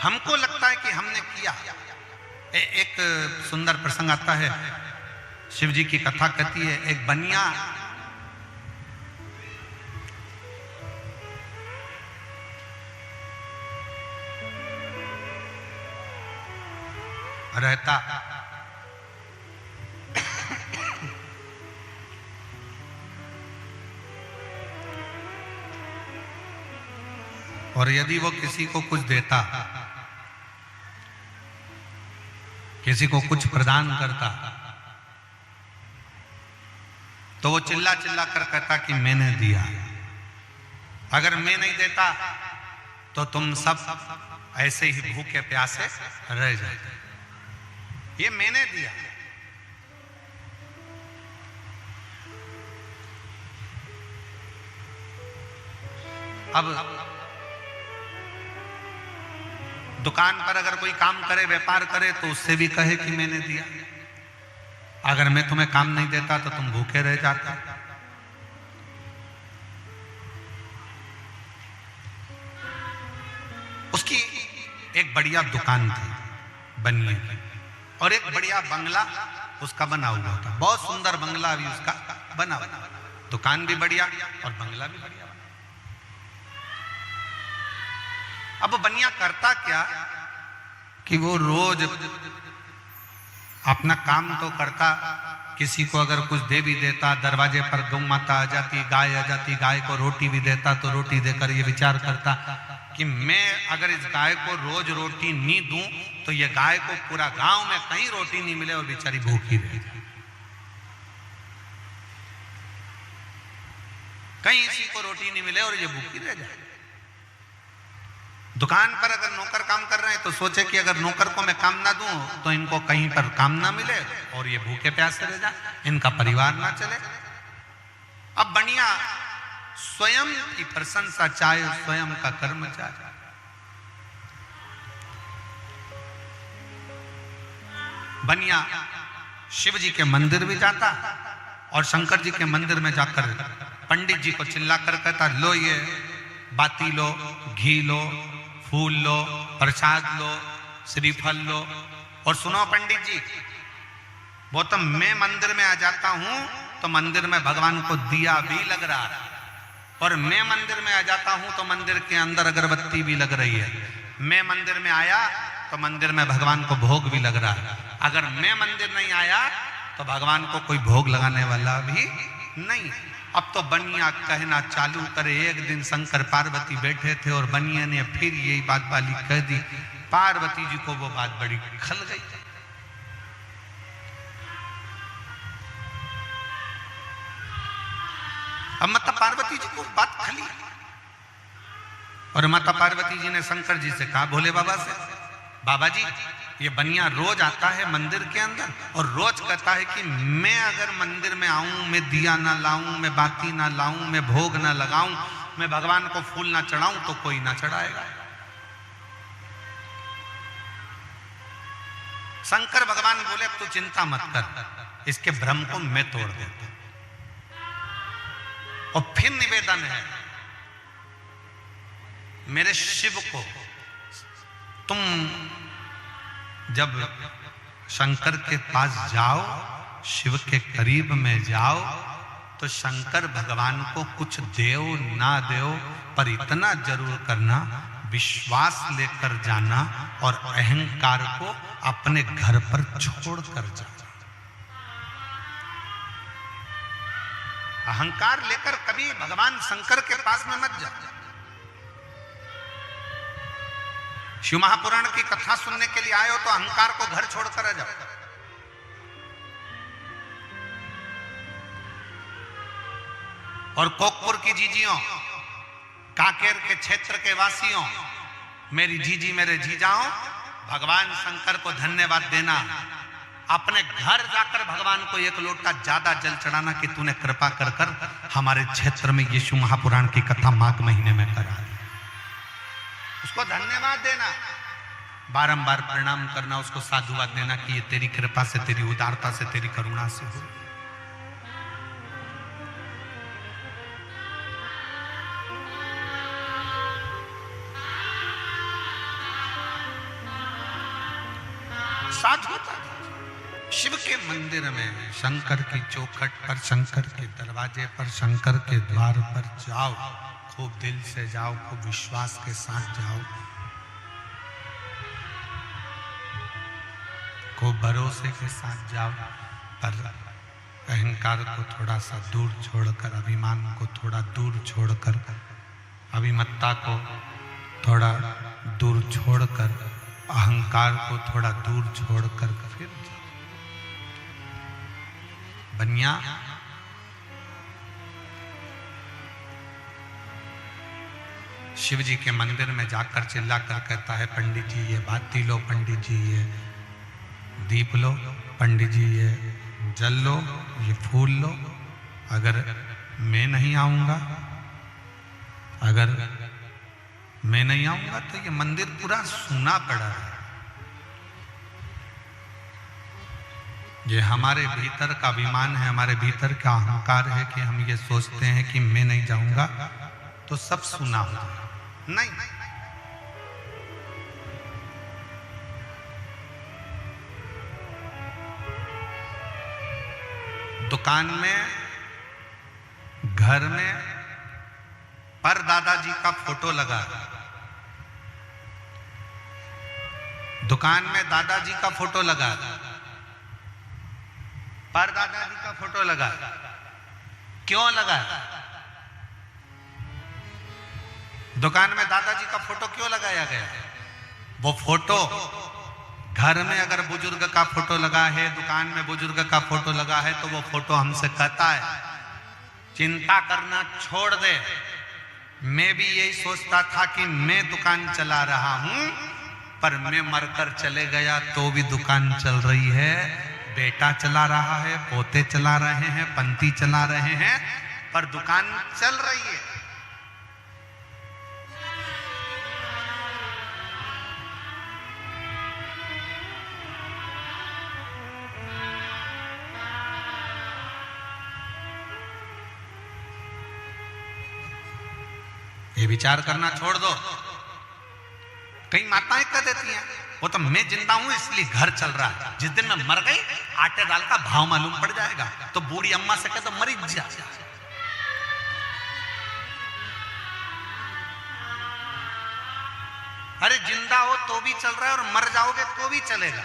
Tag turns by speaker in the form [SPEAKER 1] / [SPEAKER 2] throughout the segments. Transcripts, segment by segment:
[SPEAKER 1] हमको लगता है कि हमने किया। एक सुंदर प्रसंग आता है, शिव जी की कथा कहती है, एक बनिया रहता और यदि वो किसी को कुछ देता, किसी को कुछ प्रदान करता, तो वो चिल्ला चिल्ला कर कहता कि मैंने दिया। अगर मैं नहीं देता तो तुम सब ऐसे ही भूखे प्यासे रह जाते। ये मैंने दिया। अब दुकान पर अगर कोई काम करे, व्यापार करे, तो उससे भी कहे कि मैंने दिया। अगर मैं तुम्हें काम नहीं देता तो तुम भूखे रह जाते। उसकी एक बढ़िया दुकान थी बनिए की, और एक बढ़िया बंगला उसका बना हुआ था। बहुत सुंदर बंगला भी उसका बना हुआ, दुकान भी बढ़िया और बंगला भी बढ़िया। अब बनिया करता क्या कि वो रोज अपना काम तो करता, किसी को अगर कुछ दे भी देता, दरवाजे पर गौ माता आ जाती, गाय आ जाती, गाय को रोटी भी देता, तो रोटी देकर ये विचार करता कि मैं अगर इस गाय को रोज रोटी नहीं दूं तो ये गाय को पूरा गांव में कहीं रोटी नहीं मिले और बेचारी भूखी रह जाए, कहीं इसी को रोटी नहीं मिले और ये भूखी रह जाए। दुकान पर अगर नौकर काम कर रहे हैं तो सोचे कि अगर नौकर को मैं काम ना दूं तो इनको कहीं पर काम ना मिले और ये भूखे प्यासे रह जाए, इनका परिवार ना चले। अब बनिया स्वयं की प्रशंसा चाहे, स्वयं का कर्म चाहे। बनिया शिव जी के मंदिर भी जाता और शंकर जी के मंदिर में जाकर पंडित जी को चिल्लाकर कहता, लो ये बाती लो, घी लो, फूल लो, प्रसाद लो, श्रीफल लो, और सुनो पंडित जी, वो तो मैं मंदिर में आ जाता हूं तो मंदिर में भगवान को दिया भी लग रहा है, और मैं मंदिर में आ जाता हूं तो मंदिर के अंदर अगरबत्ती भी लग रही है। मैं मंदिर में आया तो मंदिर में भगवान को भोग भी लग रहा है। अगर मैं मंदिर नहीं आया तो भगवान को कोई भोग लगाने वाला भी नहीं। अब तो बनिया कहना चालू करे। एक दिन शंकर पार्वती बैठे थे और बनिया ने फिर यही बात वाली कह दी। पार्वती जी को वो बात बड़ी खल गई। अब माता पार्वती जी को बात खली और माता पार्वती जी ने शंकर जी से कहा, भोले बाबा से, बाबा जी ये बनिया रोज आता है मंदिर के अंदर और रोज कहता है कि मैं अगर मंदिर में आऊं, मैं दिया ना लाऊं, मैं बाती ना लाऊं, मैं भोग ना लगाऊं, मैं भगवान को फूल ना चढ़ाऊं तो कोई ना चढ़ाएगा। शंकर भगवान बोले, अब तू चिंता मत कर, इसके भ्रम को मैं तोड़ देता। और फिर निवेदन है, मेरे शिव को तुम जब शंकर के पास जाओ, शिव के करीब में जाओ, तो शंकर भगवान को कुछ देओ ना देओ, पर इतना जरूर करना, विश्वास लेकर जाना और अहंकार को अपने घर पर छोड़ कर जाना। अहंकार लेकर कभी भगवान शंकर के पास में मत जाओ। शिव महापुराण की कथा सुनने के लिए आए हो तो अहंकार को घर छोड़कर आ जाओ। और कोकपुर की जीजियों, काकेर के क्षेत्र के वासियों, मेरी जीजी मेरे जीजाओं, भगवान शंकर को धन्यवाद देना। अपने घर जाकर भगवान को एक लोटा ज्यादा जल चढ़ाना कि तूने कृपा कर कर हमारे क्षेत्र में ये शिव महापुराण की कथा माघ महीने में करा दी। उसको धन्यवाद देना, बारंबार प्रणाम करना, उसको साधुवाद देना कि ये तेरी कृपा से, तेरी उदारता से, तेरी करुणा से हो। साधु था। शिव के मंदिर में शंकर की चौखट पर, शंकर के दरवाजे पर, शंकर के द्वार पर जाओ, खूब दिल से जाओ, खूब विश्वास के साथ जाओ, खूब भरोसे के साथ जाओ, पर अहंकार को थोड़ा सा दूर छोड़कर, अभिमान को थोड़ा दूर छोड़कर, अभिमत्ता को थोड़ा दूर छोड़कर, अहंकार को थोड़ा दूर छोड़कर फिर बनिया शिव जी के मंदिर में जाकर चिल्लाकर कहता है, पंडित जी ये बाती लो, पंडित जी ये दीप लो, पंडित जी ये जल लो, ये फूल लो। अगर मैं नहीं आऊंगा, अगर मैं नहीं आऊंगा तो ये मंदिर पूरा सूना पड़ा है। ये हमारे भीतर का अभिमान है, हमारे भीतर का अहंकार है कि हम ये सोचते हैं कि मैं नहीं जाऊंगा तो सब सूना हो जाएगा। नहीं, दुकान में, घर में पर दादाजी का फोटो लगा, दुकान में दादाजी का फोटो लगा, पर दादाजी का फोटो लगा। क्यों लगा? दुकान में दादाजी का फोटो क्यों लगाया गया? वो फोटो घर में अगर बुजुर्ग का फोटो लगा है, दुकान में बुजुर्ग का फोटो लगा है, तो वो फोटो हमसे कहता है चिंता करना छोड़ दे। मैं भी यही सोचता था कि मैं दुकान चला रहा हूं, पर मैं मरकर चले गया तो भी दुकान चल रही है। बेटा चला रहा है, पोते चला रहे हैं, पंती चला रहे हैं, पर दुकान चल रही है। ये विचार करना छोड़ दो। कई माताएं कह देती हैं वो तो मैं जिंदा हूं इसलिए घर चल रहा है, जिस दिन मैं मर गई आटे दाल का भाव मालूम पड़ जाएगा तो बूढ़ी अम्मा से कह तो मरी जा। अरे जिंदा हो तो भी चल रहा है और मर जाओगे तो भी चलेगा।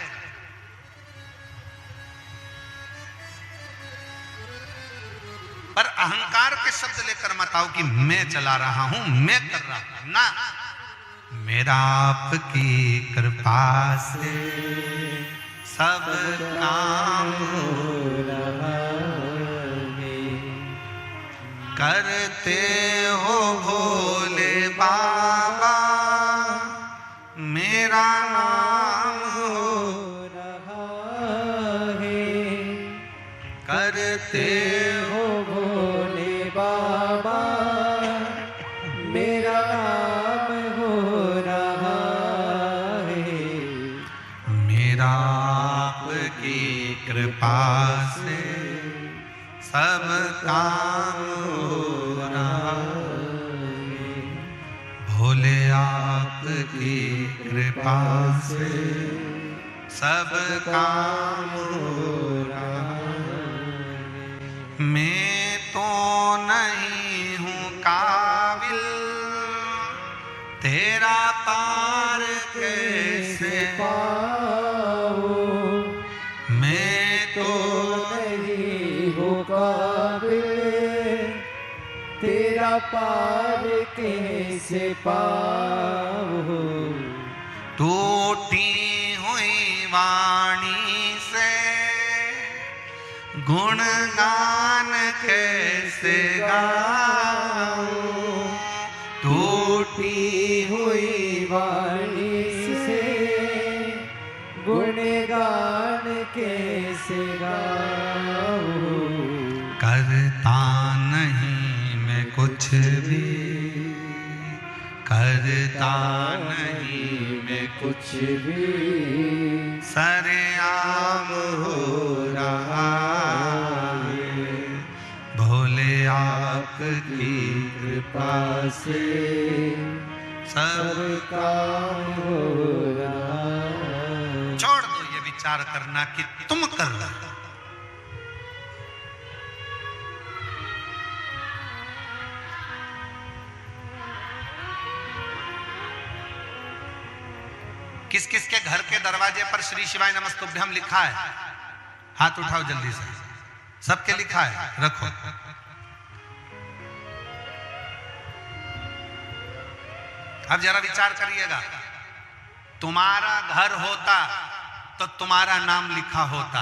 [SPEAKER 1] पर अहंकार के शब्द लेकर मत आओ कि मैं चला रहा हूं, मैं कर रहा हूं ना। मेरा आपकी कृपा से सब काम हो रहा है, करते हो भोले बाबा मेरा नाम हो रहा है, करते हो भोले बाबा मेरा नाम हो रहा है। मेरा आपकी कृपा से सब काम हो रहा है, भोले आपकी कृपा से सब काम हो रहा है। मैं तो नहीं हूँ काबिल तेरा पार कैसे पाऊं, मैं तो नहीं हूँ काबिल तेरा पार कैसे पाऊं। टूटी हुई वाणी से गुणगान कैसे गाऊं, टूटी हुई वाणी से गुणगान कैसे गाऊं। करता नहीं मैं कुछ भी, करता नहीं मैं कुछ भी, सरेआम हो रहा है, भोले आपकी कृपा से सब काम हो रहा है। छोड़ दो ये विचार। विचार करना कि तुम कर रहे हो। किस किस के घर के दरवाजे पर श्री शिवाय नमस्तुभ्यम लिखा है? हाथ उठाओ जल्दी से। सबके लिखा है, रखो। अब जरा विचार करिएगा, तुम्हारा घर होता तो तुम्हारा नाम लिखा होता,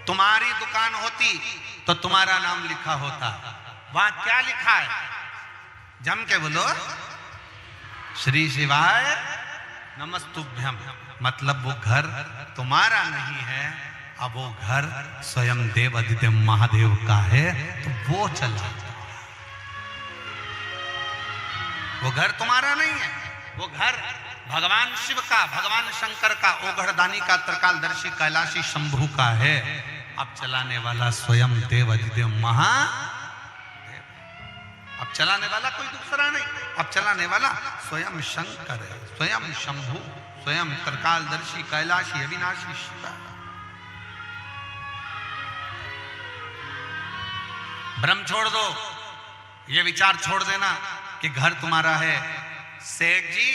[SPEAKER 1] तुम्हारी दुकान होती तो तुम्हारा नाम लिखा होता। वहां क्या लिखा है? जम के बोलो, श्री शिवाय नमस्तुभ्यम। मतलब वो घर तुम्हारा नहीं है, अब वो घर स्वयं देव आदित्य महादेव का है, तो वो चला। वो घर तुम्हारा नहीं है, वो घर भगवान शिव का, भगवान शंकर का, ओघड़दानी का, त्रिकालदर्शी कैलाशी शंभू का है। अब चलाने वाला स्वयं देव आदित्य महादेव। अब चलाने वाला कोई दूसरा नहीं, अब चलाने वाला स्वयं शंकर है, स्वयं शंभू, स्वयं त्रिकालदर्शी कैलाशी अविनाशी शिव। भ्रम छोड़ दो, ये विचार छोड़ देना कि घर तुम्हारा है। सेठ जी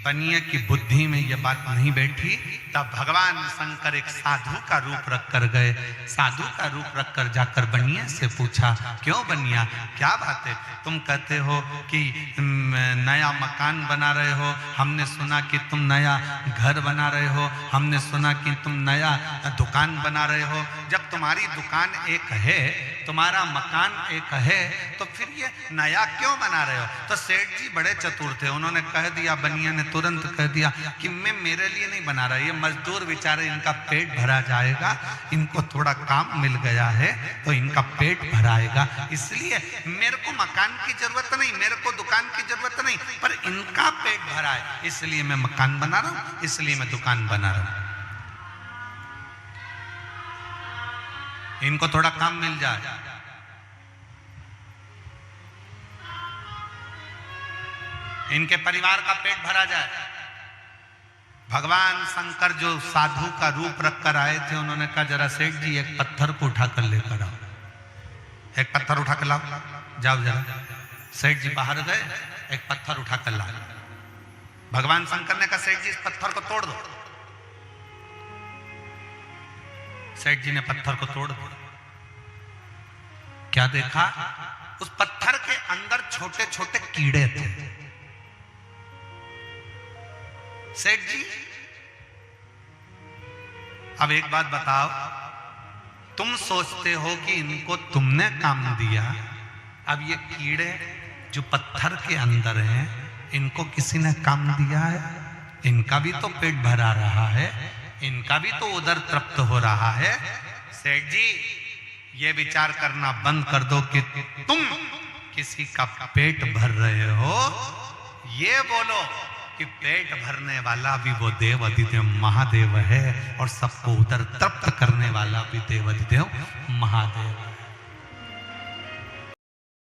[SPEAKER 1] बनिए की बुद्धि में ये बात नहीं बैठी, तब भगवान शंकर एक साधु का रूप रखकर गए। साधु का रूप रखकर जाकर बनिया से पूछा, क्यों बनिया, क्या बात है? तुम कहते हो कि नया मकान बना रहे हो, हमने सुना कि तुम नया घर बना रहे हो, हमने सुना कि तुम नया दुकान बना रहे हो। जब तुम्हारी दुकान एक है, तुम्हारा मकान एक है, तो फिर ये नया क्यों बना रहे हो? तो सेठ जी बड़े चतुर थे, उन्होंने कह दिया, बनिया ने तुरंत कह दिया कि मैं मेरे लिए नहीं बना रहा, ये मजदूर बेचारे, इनका पेट भरा जाएगा, इनको थोड़ा काम मिल गया है तो इनका पेट भराएगा, इसलिए मेरे को मकान की जरूरत नहीं, मेरे को दुकान की जरूरत नहीं, पर इनका पेट भरा है, इसलिए मैं मकान बना रहा हूं, इसलिए मैं दुकान बना रहा हूं, इनको थोड़ा काम मिल जाए। इनके परिवार का पेट भरा जाए। भगवान शंकर जो साधु का रूप रखकर आए थे, उन्होंने कहा, जरा सेठ जी एक पत्थर को उठाकर लेकर आओ, एक पत्थर उठा कर लाओ, जाओ जरा। सेठ जी बाहर गए, एक पत्थर उठाकर लाओ। भगवान शंकर ने कहा, सेठ जी इस पत्थर को तोड़ दो। सेठ जी ने पत्थर को तोड़ दिया। क्या देखा? उस पत्थर के अंदर छोटे छोटे कीड़े थे। सेठ जी, अब एक बात बताओ, तुम सोचते हो कि इनको तुमने काम दिया, अब ये कीड़े जो पत्थर के अंदर हैं, इनको किसी ने काम दिया है? इनका भी तो पेट भरा रहा है, इनका भी तो उधर तृप्त हो रहा है। सेठ जी, ये विचार करना बंद कर दो कि तुम किसी का पेट भर रहे हो, ये बोलो कि पेट भरने वाला भी वो देव आदित्य महादेव है, और सबको उधर तृप्त करने वाला भी देव आदित्य महादेव है।